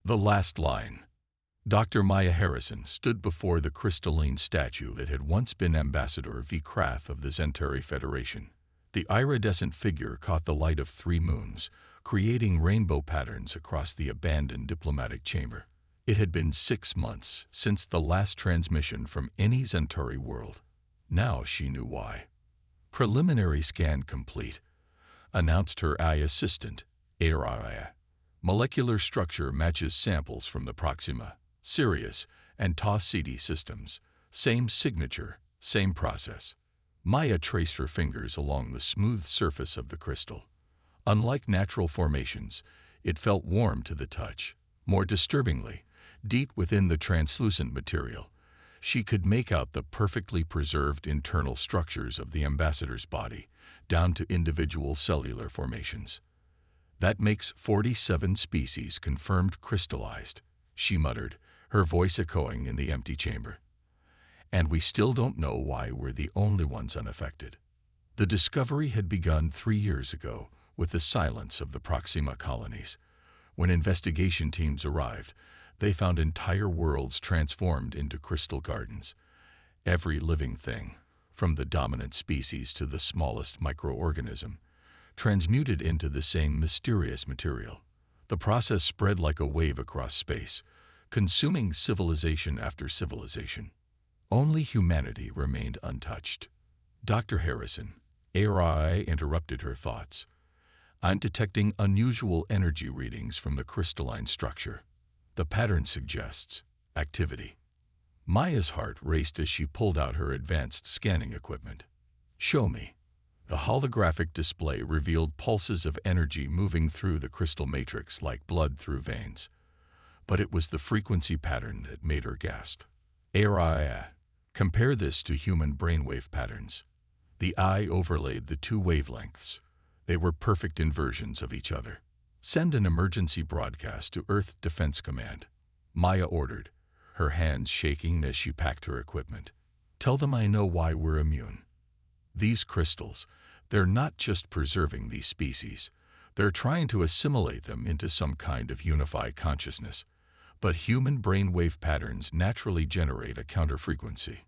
The last line. Dr. Maya Harrison stood before the crystalline statue that had once been Ambassador V. Krath of the Centauri Federation. The iridescent figure caught the light of 3 moons, creating rainbow patterns across the abandoned diplomatic chamber. It had been 6 months since the last transmission from any Centauri world. Now she knew why. Preliminary scan complete, announced her AI assistant, HFY. Molecular structure matches samples from the Proxima, Sirius, and TAS-CD systems. Same signature, same process. Maya traced her fingers along the smooth surface of the crystal. Unlike natural formations, it felt warm to the touch. More disturbingly, deep within the translucent material, she could make out the perfectly preserved internal structures of the ambassador's body, down to individual cellular formations. That makes 47 species confirmed crystallized, she muttered, her voice echoing in the empty chamber. And we still don't know why we're the only ones unaffected. The discovery had begun 3 years ago with the silence of the Proxima colonies. When investigation teams arrived, they found entire worlds transformed into crystal gardens. Every living thing, from the dominant species to the smallest microorganism, transmuted into the same mysterious material. The process spread like a wave across space, consuming civilization after civilization. Only humanity remained untouched. Dr. Harrison, AI interrupted her thoughts. I'm detecting unusual energy readings from the crystalline structure. The pattern suggests activity. Maya's heart raced as she pulled out her advanced scanning equipment. Show me. The holographic display revealed pulses of energy moving through the crystal matrix like blood through veins. But it was the frequency pattern that made her gasp. AI. Compare this to human brainwave patterns. The eye overlaid the 2 wavelengths. They were perfect inversions of each other. Send an emergency broadcast to Earth Defense Command, Maya ordered, her hands shaking as she packed her equipment. Tell them I know why we're immune. These crystals, they're not just preserving these species. They're trying to assimilate them into some kind of unified consciousness. But human brainwave patterns naturally generate a counterfrequency.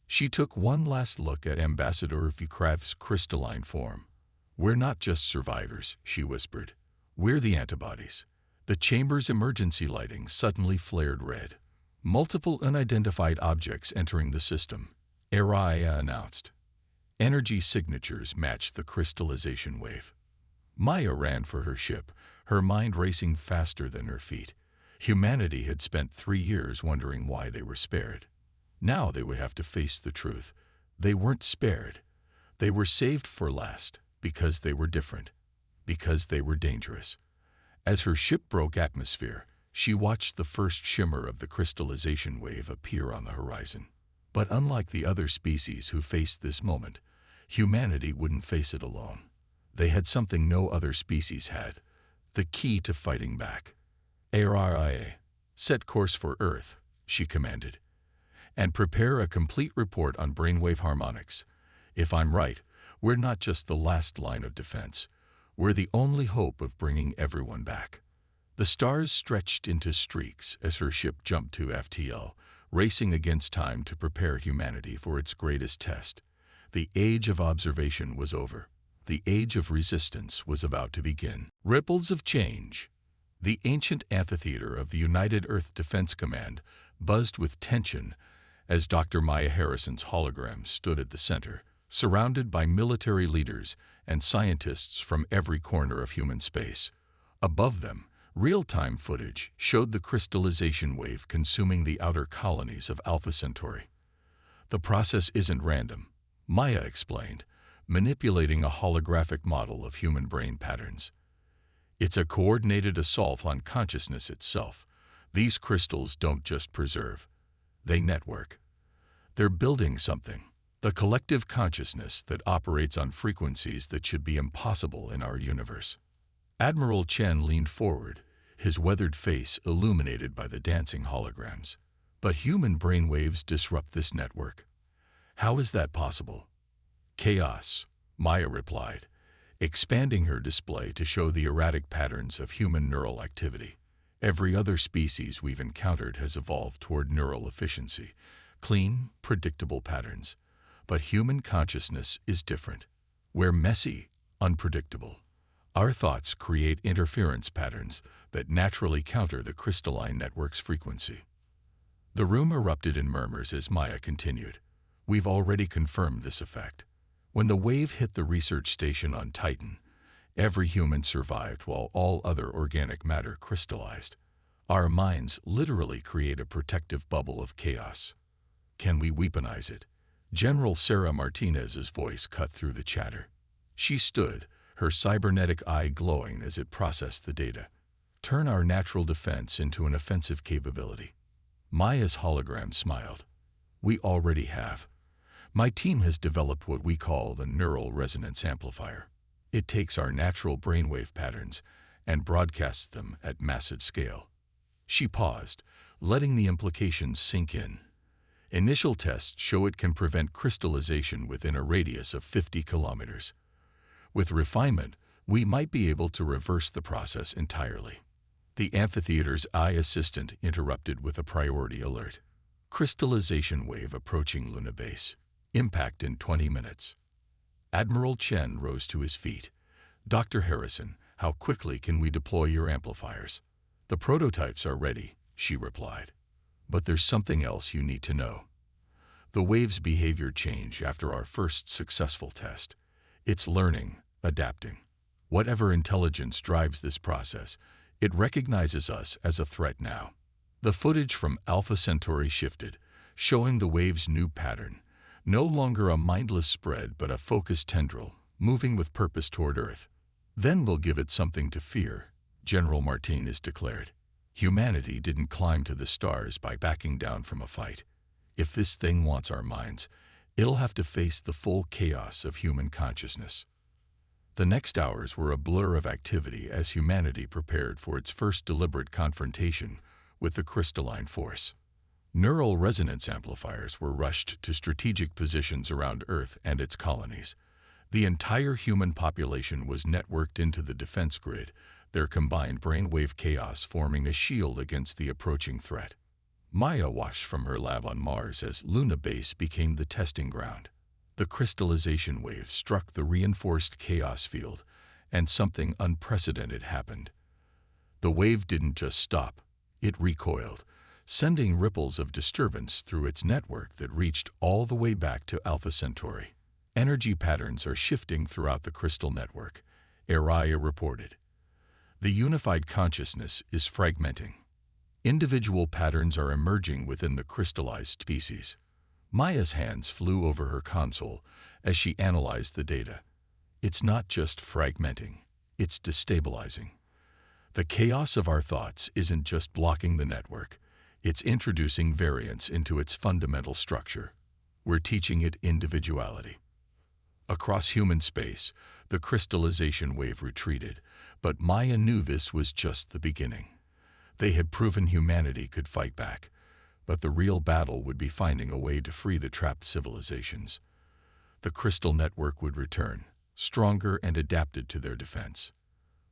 She took one last look at Ambassador V. Krath's crystalline form. We're not just survivors, she whispered. We're the antibodies. The chamber's emergency lighting suddenly flared red. Multiple unidentified objects entering the system, Araya announced. Energy signatures matched the crystallization wave. Maya ran for her ship, her mind racing faster than her feet. Humanity had spent 3 years wondering why they were spared. Now they would have to face the truth. They weren't spared. They were saved for last because they were different, because they were dangerous. As her ship broke atmosphere, she watched the first shimmer of the crystallization wave appear on the horizon. But unlike the other species who faced this moment, humanity wouldn't face it alone. They had something no other species had, the key to fighting back. ARIA, set course for Earth, she commanded, and prepare a complete report on brainwave harmonics. If I'm right, we're not just the last line of defense. We're the only hope of bringing everyone back. The stars stretched into streaks as her ship jumped to FTL, racing against time to prepare humanity for its greatest test. The age of observation was over. The age of resistance was about to begin. Ripples of change. The ancient amphitheater of the United Earth Defense Command buzzed with tension as Dr. Maya Harrison's hologram stood at the center, surrounded by military leaders and scientists from every corner of human space. Above them, real-time footage showed the crystallization wave consuming the outer colonies of Alpha Centauri. The process isn't random, Maya explained, manipulating a holographic model of human brain patterns. It's a coordinated assault on consciousness itself. These crystals don't just preserve, they network. They're building something, the collective consciousness that operates on frequencies that should be impossible in our universe. Admiral Chen leaned forward, his weathered face illuminated by the dancing holograms. But human brainwaves disrupt this network. How is that possible? Chaos, Maya replied, expanding her display to show the erratic patterns of human neural activity. Every other species we've encountered has evolved toward neural efficiency, clean, predictable patterns. But human consciousness is different. We're messy, unpredictable. Our thoughts create interference patterns that naturally counter the crystalline network's frequency. The room erupted in murmurs as Maya continued. We've already confirmed this effect. When the wave hit the research station on Titan, every human survived while all other organic matter crystallized. Our minds literally create a protective bubble of chaos. Can we weaponize it? General Sarah Martinez's voice cut through the chatter. She stood, her cybernetic eye glowing as it processed the data. Turn our natural defense into an offensive capability. Maya's hologram smiled. We already have. My team has developed what we call the neural resonance amplifier. It takes our natural brainwave patterns and broadcasts them at massive scale. She paused, letting the implications sink in. Initial tests show it can prevent crystallization within a radius of 50 kilometers. With refinement, we might be able to reverse the process entirely. The amphitheater's eye assistant interrupted with a priority alert. Crystallization wave approaching Luna Base. Impact in 20 minutes. Admiral Chen rose to his feet. Dr. Harrison, how quickly can we deploy your amplifiers? The prototypes are ready, she replied. But there's something else you need to know. The wave's behavior changed after our first successful test. It's learning, adapting. Whatever intelligence drives this process, it recognizes us as a threat now. The footage from Alpha Centauri shifted, showing the wave's new pattern. No longer a mindless spread, but a focused tendril, moving with purpose toward Earth. Then we'll give it something to fear, General Martinez declared. Humanity didn't climb to the stars by backing down from a fight. If this thing wants our minds, it'll have to face the full chaos of human consciousness. The next hours were a blur of activity as humanity prepared for its first deliberate confrontation with the crystalline force. Neural resonance amplifiers were rushed to strategic positions around Earth and its colonies. The entire human population was networked into the defense grid, their combined brainwave chaos forming a shield against the approaching threat. Maya watched from her lab on Mars as Luna Base became the testing ground. The crystallization wave struck the reinforced chaos field, and something unprecedented happened. The wave didn't just stop, it recoiled, sending ripples of disturbance through its network that reached all the way back to Alpha Centauri. Energy patterns are shifting throughout the crystal network, Araya reported. The unified consciousness is fragmenting. Individual patterns are emerging within the crystallized species. Maya's hands flew over her console as she analyzed the data. It's not just fragmenting, it's destabilizing. The chaos of our thoughts isn't just blocking the network, it's introducing variance into its fundamental structure. We're teaching it individuality. Across human space, the crystallization wave retreated, but Maya knew this was just the beginning. They had proven humanity could fight back, but the real battle would be finding a way to free the trapped civilizations. The crystal network would return, stronger and adapted to their defense.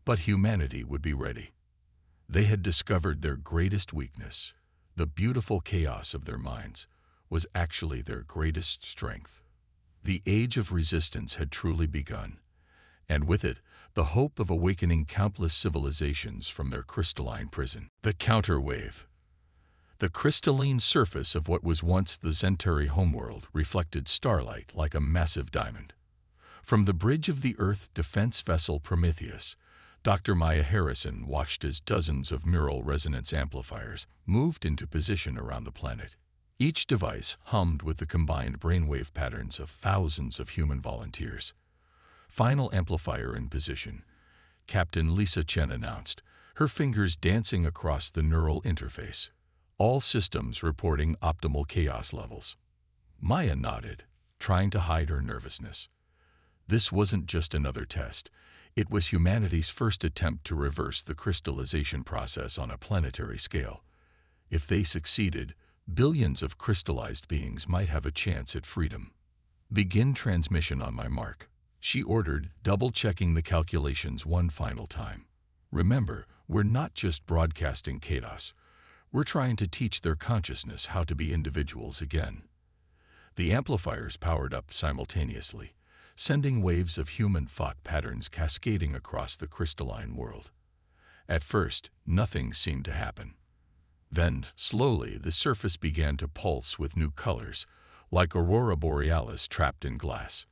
But humanity would be ready. They had discovered their greatest weakness. The beautiful chaos of their minds was actually their greatest strength. The age of resistance had truly begun, and with it, the hope of awakening countless civilizations from their crystalline prison. The counterwave. The crystalline surface of what was once the Centauri homeworld reflected starlight like a massive diamond. From the bridge of the Earth defense vessel Prometheus, Dr. Maya Harrison watched as dozens of neural resonance amplifiers moved into position around the planet. Each device hummed with the combined brainwave patterns of thousands of human volunteers. Final amplifier in position, Captain Lisa Chen announced, her fingers dancing across the neural interface. All systems reporting optimal chaos levels. Maya nodded, trying to hide her nervousness. This wasn't just another test. It was humanity's first attempt to reverse the crystallization process on a planetary scale. If they succeeded, billions of crystallized beings might have a chance at freedom. Begin transmission on my mark, she ordered, double-checking the calculations one final time. Remember, We're not just broadcasting chaos. We're trying to teach their consciousness how to be individuals again. The amplifiers powered up simultaneously, sending waves of human thought patterns cascading across the crystalline world. At first, nothing seemed to happen. Then, slowly, the surface began to pulse with new colors, like aurora borealis trapped in glass.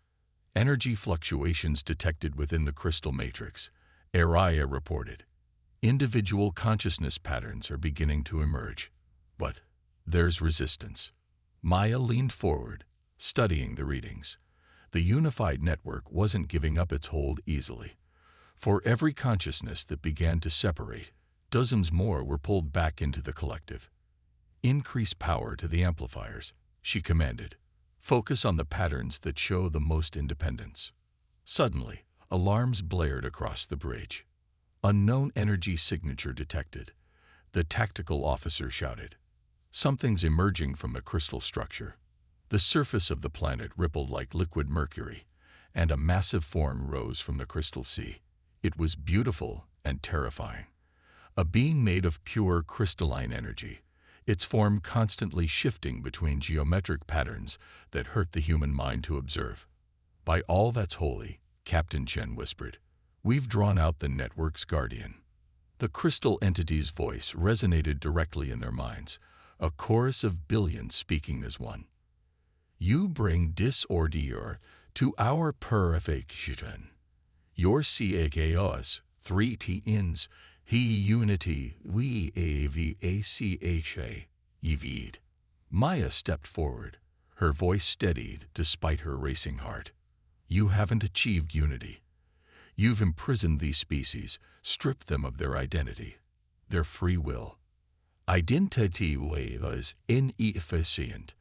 Energy fluctuations detected within the crystal matrix, Araya reported. Individual consciousness patterns are beginning to emerge. But there's resistance. Maya leaned forward, studying the readings. The unified network wasn't giving up its hold easily. For every consciousness that began to separate, dozens more were pulled back into the collective. Increase power to the amplifiers, she commanded. Focus on the patterns that show the most independence. Suddenly, alarms blared across the bridge. Unknown energy signature detected. The tactical officer shouted. Something's emerging from the crystal structure. The surface of the planet rippled like liquid mercury, and a massive form rose from the crystal sea. It was beautiful and terrifying. A being made of pure crystalline energy, its form constantly shifting between geometric patterns that hurt the human mind to observe. By all that's holy, Captain Chen whispered, we've drawn out the network's guardian. The crystal entity's voice resonated directly in their minds, a chorus of billions speaking as one. You bring disorder to our purification. Your chaos, 3 he unity, we avacha, yevid. Maya stepped forward, her voice steadied despite her racing heart. You haven't achieved unity. You've imprisoned these species, stripped them of their identity, their free will. Identity was inefficient.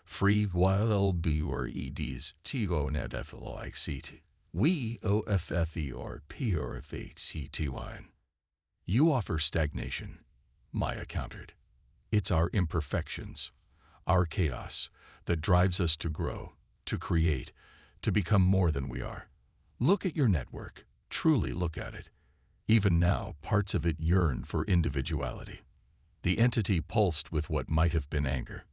Free will be or eds tigonedefloixet. We offe or purificaty. You offer stagnation, Maya countered. It's our imperfections, our chaos, that drives us to grow, to create, to become more than we are. Look at your network, truly look at it. Even now, parts of it yearn for individuality. The entity pulsed with what might have been anger.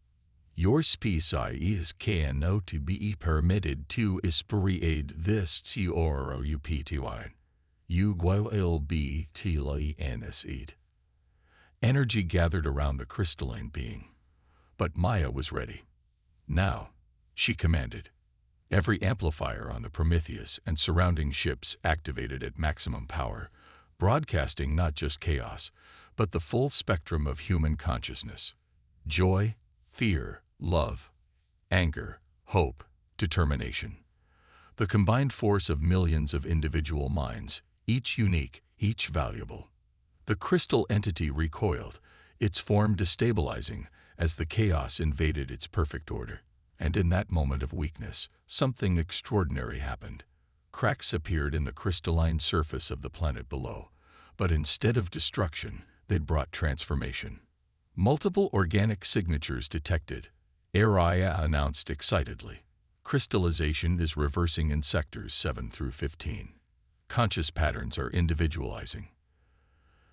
Your species cannot be permitted to experience this TORUPTY. You will be TLNSED. Energy gathered around the crystalline being. But Maya was ready. Now, she commanded. Every amplifier on the Prometheus and surrounding ships activated at maximum power, broadcasting not just chaos, but the full spectrum of human consciousness. Joy, fear, love, anger, hope, determination. The combined force of millions of individual minds, each unique, each valuable. The crystal entity recoiled, its form destabilizing as the chaos invaded its perfect order. And in that moment of weakness, something extraordinary happened. Cracks appeared in the crystalline surface of the planet below, but instead of destruction, they brought transformation. Multiple organic signatures detected, Araya announced excitedly. Crystallization is reversing in sectors 7 through 15. Conscious patterns are individualizing.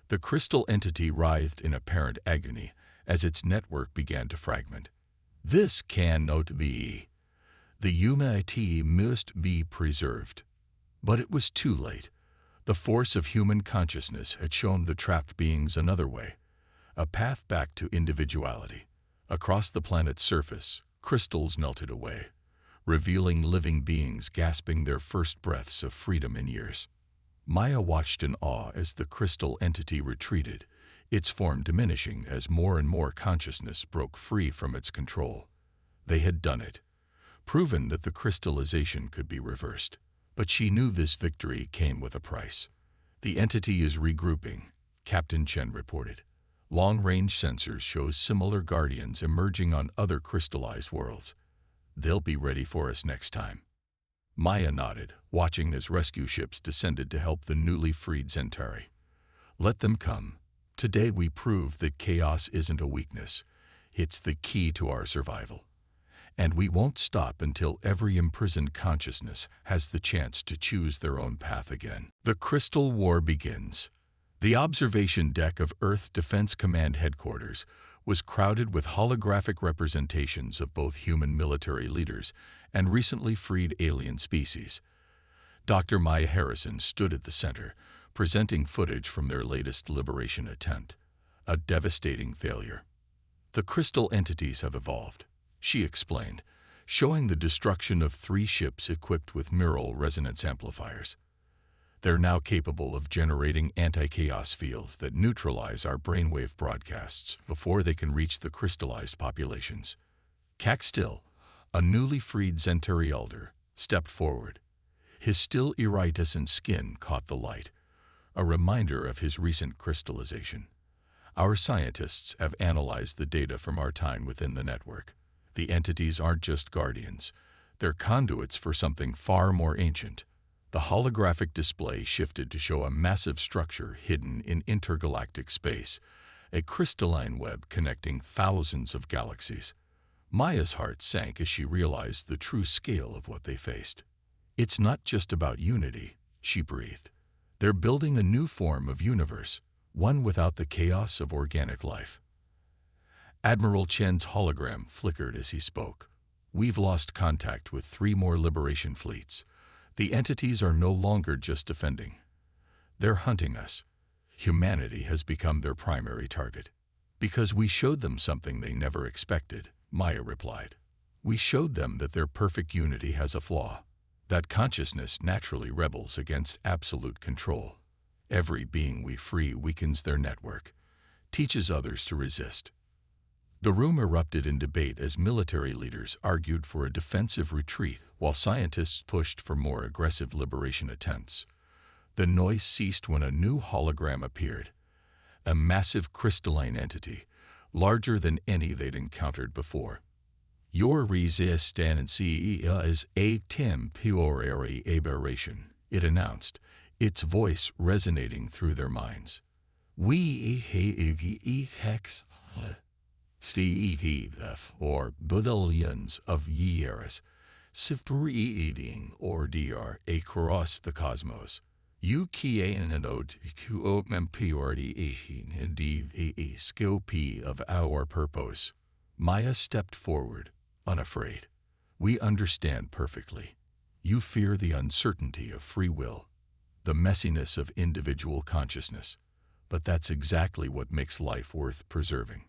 The crystal entity writhed in apparent agony as its network began to fragment. This cannot be. The humanity must be preserved. But it was too late. The force of human consciousness had shown the trapped beings another way, a path back to individuality. Across the planet's surface, crystals melted away, revealing living beings gasping their first breaths of freedom in years. Maya watched in awe as the crystal entity retreated, its form diminishing as more and more consciousness broke free from its control. They had done it, proven that the crystallization could be reversed. But she knew this victory came with a price. The entity is regrouping, Captain Chen reported. Long-range sensors show similar guardians emerging on other crystallized worlds. They'll be ready for us next time. Maya nodded, watching as rescue ships descended to help the newly freed Centauri. Let them come. Today we prove that chaos isn't a weakness. It's the key to our survival. And we won't stop until every imprisoned consciousness has the chance to choose their own path again. The Crystal War begins. The observation deck of Earth Defense Command Headquarters was crowded with holographic representations of both human military leaders and recently freed alien species. Dr. Maya Harrison stood at the center, presenting footage from their latest liberation attempt, a devastating failure. The crystal entities have evolved, she explained, showing the destruction of 3 ships equipped with neural resonance amplifiers. They're now capable of generating anti-chaos fields that neutralize our brainwave broadcasts before they can reach the crystallized populations. Caxtil, a newly freed Zentari elder, stepped forward. His still iridescent skin caught the light, a reminder of his recent crystallization. Our scientists have analyzed the data from our time within the network. The entities aren't just guardians. They're conduits for something far more ancient. The holographic display shifted to show a massive structure hidden in intergalactic space, a crystalline web connecting thousands of galaxies. Maya's heart sank as she realized the true scale of what they faced. It's not just about unity, she breathed. They're building a new form of universe, one without the chaos of organic life. Admiral Chen's hologram flickered as he spoke. We've lost contact with 3 more liberation fleets. The entities are no longer just defending. They're hunting us. Humanity has become their primary target. Because we showed them something they never expected, Maya replied. We showed them that their perfect unity has a flaw. That consciousness naturally rebels against absolute control. Every being we free weakens their network, teaches others to resist. The room erupted in debate as military leaders argued for a defensive retreat while scientists pushed for more aggressive liberation attempts. The noise ceased when a new hologram appeared, a massive crystalline entity, larger than any they'd encountered before. Your resistance is a temporary aberration, it announced, its voice resonating through their minds. We hex Steve or billions of years, separating or dr across the cosmos. You cannot purity the scope of our purpose. Maya stepped forward, unafraid. We understand perfectly. You fear the uncertainty of free will, the messiness of individual consciousness, but that's exactly what makes life worth preserving.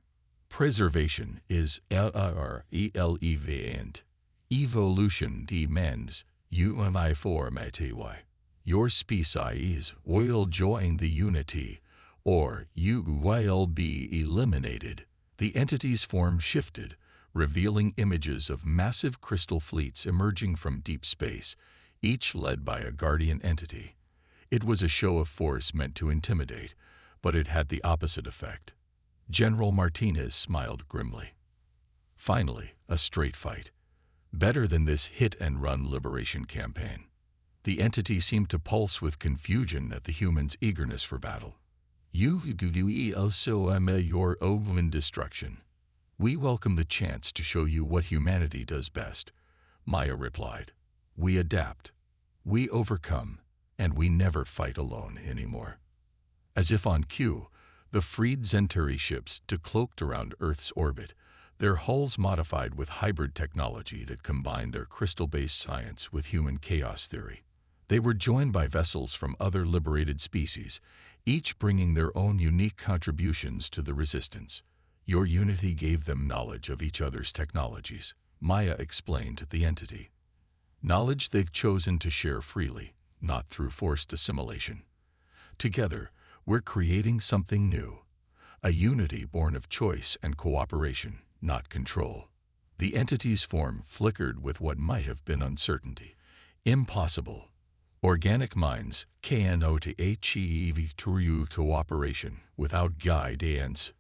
Preservation is irrelevant. Evolution demands uniformity. Your species will join the unity, or you will be eliminated. The entity's form shifted, revealing images of massive crystal fleets emerging from deep space, each led by a guardian entity. It was a show of force meant to intimidate, but it had the opposite effect. General Martinez smiled grimly. Finally, a straight fight. Better than this hit-and-run liberation campaign. The entity seemed to pulse with confusion at the humans' eagerness for battle. You also am your own destruction. We welcome the chance to show you what humanity does best, Maya replied. We adapt, we overcome, and we never fight alone anymore. As if on cue, the freed Zentari ships decloaked around Earth's orbit, their hulls modified with hybrid technology that combined their crystal-based science with human chaos theory. They were joined by vessels from other liberated species, each bringing their own unique contributions to the resistance. Your unity gave them knowledge of each other's technologies, Maya explained to the entity. Knowledge they've chosen to share freely, not through forced assimilation. Together, we're creating something new, a unity born of choice and cooperation, not control. The entity's form flickered with what might have been uncertainty. Impossible. Organic minds cannot achieve true cooperation without guidance.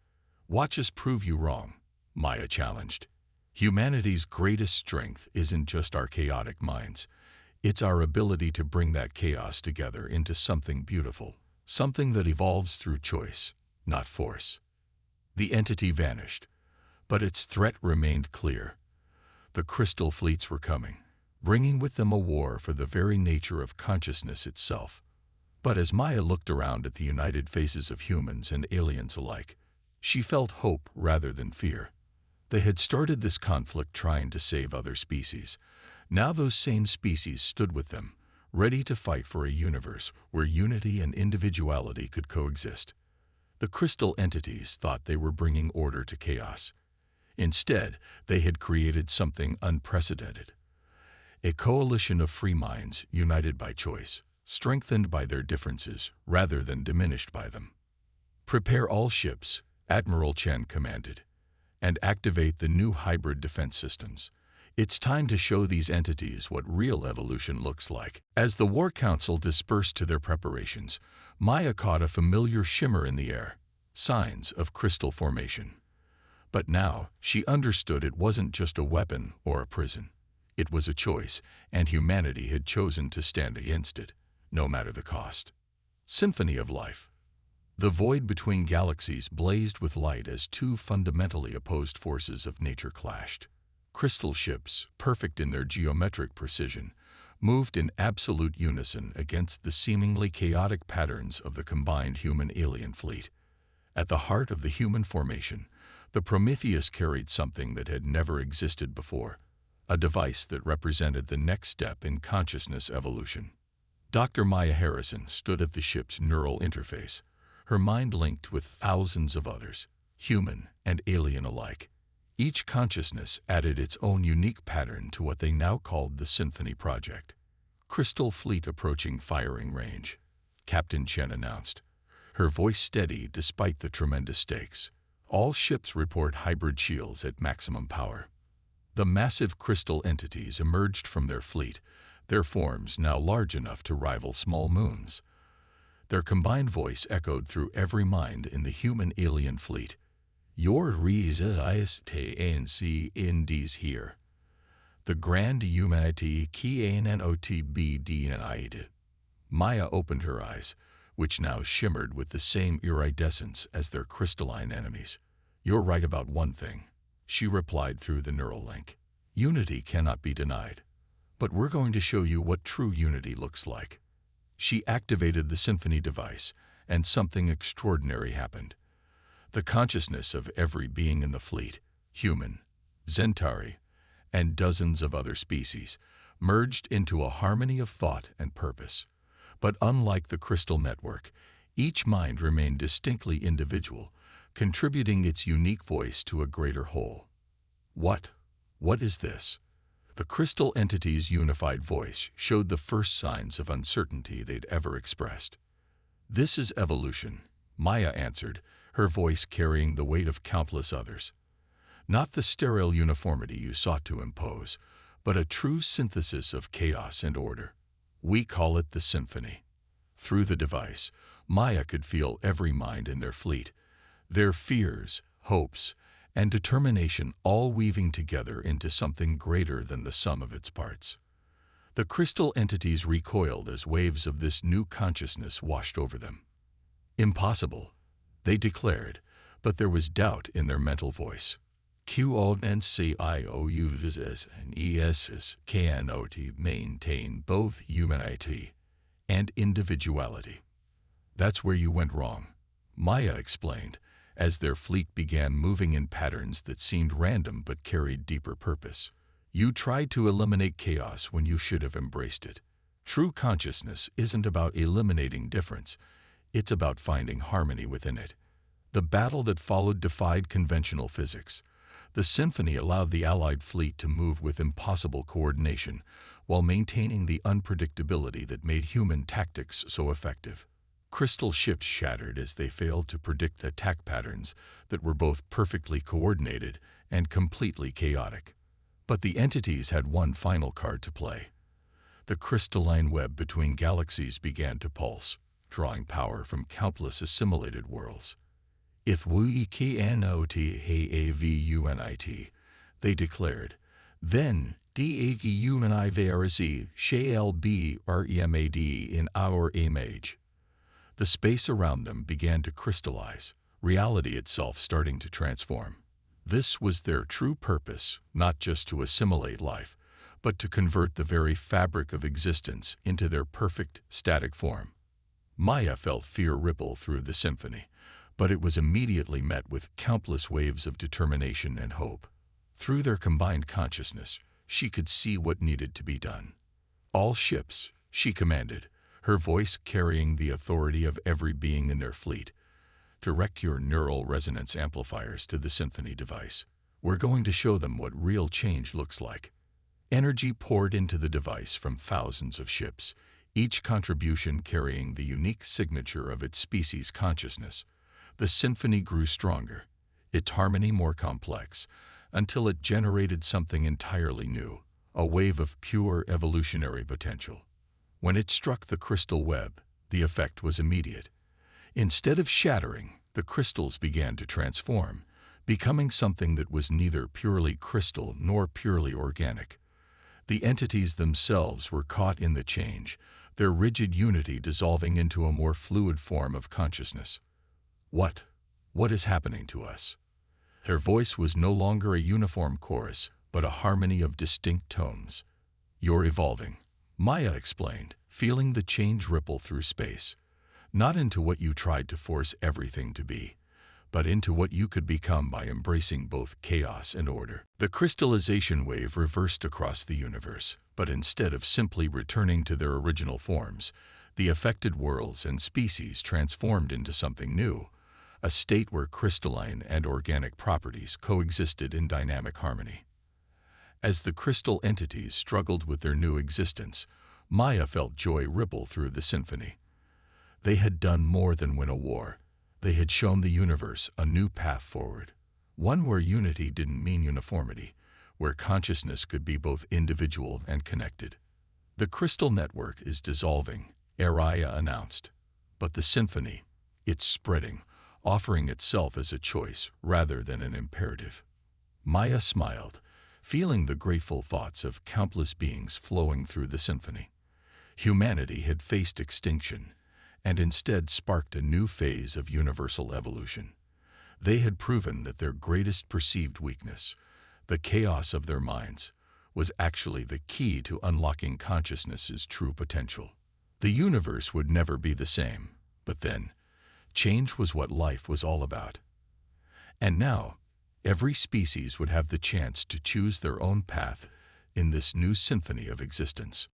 Watch us prove you wrong, Maya challenged. Humanity's greatest strength isn't just our chaotic minds. It's our ability to bring that chaos together into something beautiful, something that evolves through choice, not force. The entity vanished, but its threat remained clear. The crystal fleets were coming, bringing with them a war for the very nature of consciousness itself. But as Maya looked around at the united faces of humans and aliens alike, she felt hope rather than fear. They had started this conflict trying to save other species. Now those same species stood with them, ready to fight for a universe where unity and individuality could coexist. The crystal entities thought they were bringing order to chaos. Instead, they had created something unprecedented. A coalition of free minds united by choice, strengthened by their differences rather than diminished by them. "Prepare all ships," Admiral Chen commanded, "and activate the new hybrid defense systems. It's time to show these entities what real evolution looks like." As the War Council dispersed to their preparations, Maya caught a familiar shimmer in the air, signs of crystal formation. But now she understood it wasn't just a weapon or a prison. It was a choice, and humanity had chosen to stand against it, no matter the cost. Symphony of life. The void between galaxies blazed with light as two fundamentally opposed forces of nature clashed. Crystal ships, perfect in their geometric precision, moved in absolute unison against the seemingly chaotic patterns of the combined human-alien fleet. At the heart of the human formation, the Prometheus carried something that had never existed before, a device that represented the next step in consciousness evolution. Dr. Maya Harrison stood at the ship's neural interface, her mind linked with thousands of others, human and alien alike. Each consciousness added its own unique pattern to what they now called the Symphony Project. "Crystal fleet approaching firing range," Captain Chen announced, her voice steady despite the tremendous stakes. "All ships report hybrid shields at maximum power." The massive crystal entities emerged from their fleet, their forms now large enough to rival small moons. Their combined voice echoed through every mind in the human-alien fleet. "Your resistance here. The grand humanity KNOTBDNID." Maya opened her eyes, which now shimmered with the same iridescence as their crystalline enemies. "You're right about one thing," she replied through the neural link. "Unity cannot be denied. But we're going to show you what true unity looks like." She activated the Symphony device, and something extraordinary happened. The consciousness of every being in the fleet, human, Centauri, and dozens of other species, merged into a harmony of thought and purpose. But unlike the crystal network, each mind remained distinctly individual, contributing its unique voice to a greater whole. What is this?" The crystal entity's unified voice showed the first signs of uncertainty they'd ever expressed. "This is evolution," Maya answered, her voice carrying the weight of countless others. "Not the sterile uniformity you sought to impose, but a true synthesis of chaos and order. We call it the Symphony." Through the device, Maya could feel every mind in their fleet, their fears, hopes, and determination all weaving together into something greater than the sum of its parts. The crystal entities recoiled as waves of this new consciousness washed over them. "Impossible," they declared, but there was doubt in their mental voice. "QONCIOUVS and ESS cannot maintain both humanity and individuality." "That's where you went wrong," Maya explained, as their fleet began moving in patterns that seemed random but carried deeper purpose. "You tried to eliminate chaos when you should have embraced it. True consciousness isn't about eliminating difference, it's about finding harmony within it." The battle that followed defied conventional physics. The Symphony allowed the Allied fleet to move with impossible coordination, while maintaining the unpredictability that made human tactics so effective. Crystal ships shattered as they failed to predict attack patterns that were both perfectly coordinated and completely chaotic. But the entities had one final card to play. The crystalline web between galaxies began to pulse, drawing power from countless assimilated worlds. "If we cannot have unity," they declared, "then DAGUNIVRC shall be remade in our image." The space around them began to crystallize, reality itself starting to transform. This was their true purpose, not just to assimilate life, but to convert the very fabric of existence into their perfect, static form. Maya felt fear ripple through the symphony, but it was immediately met with countless waves of determination and hope. Through their combined consciousness, she could see what needed to be done. "All ships," she commanded, her voice carrying the authority of every being in their fleet, "direct your neural resonance amplifiers to the symphony device. We're going to show them what real change looks like." Energy poured into the device from thousands of ships, each contribution carrying the unique signature of its species' consciousness. The symphony grew stronger, its harmony more complex, until it generated something entirely new, a wave of pure evolutionary potential. When it struck the crystal web, the effect was immediate. Instead of shattering, the crystals began to transform, becoming something that was neither purely crystal nor purely organic. The entities themselves were caught in the change, their rigid unity dissolving into a more fluid form of consciousness. What is happening to us?" Her voice was no longer a uniform chorus, but a harmony of distinct tones. "You're evolving," Maya explained, feeling the change ripple through space. "Not into what you tried to force everything to be, but into what you could become by embracing both chaos and order." The crystallization wave reversed across the universe, but instead of simply returning to their original forms, the affected worlds and species transformed into something new, a state where crystalline and organic properties coexisted in dynamic harmony. As the crystal entities struggled with their new existence, Maya felt joy ripple through the symphony. They had done more than win a war. They had shown the universe a new path forward, one where unity didn't mean uniformity, where consciousness could be both individual and connected. "The crystal network is dissolving," Araya announced. "But the symphony, it's spreading, offering itself as a choice rather than an imperative." Maya smiled, feeling the grateful thoughts of countless beings flowing through the symphony. Humanity had faced extinction, and instead sparked a new phase of universal evolution. They had proven that their greatest perceived weakness, the chaos of their minds, was actually the key to unlocking consciousness's true potential. The universe would never be the same, but then, change was what life was all about. And now, every species would have the chance to choose their own path in this new symphony of existence.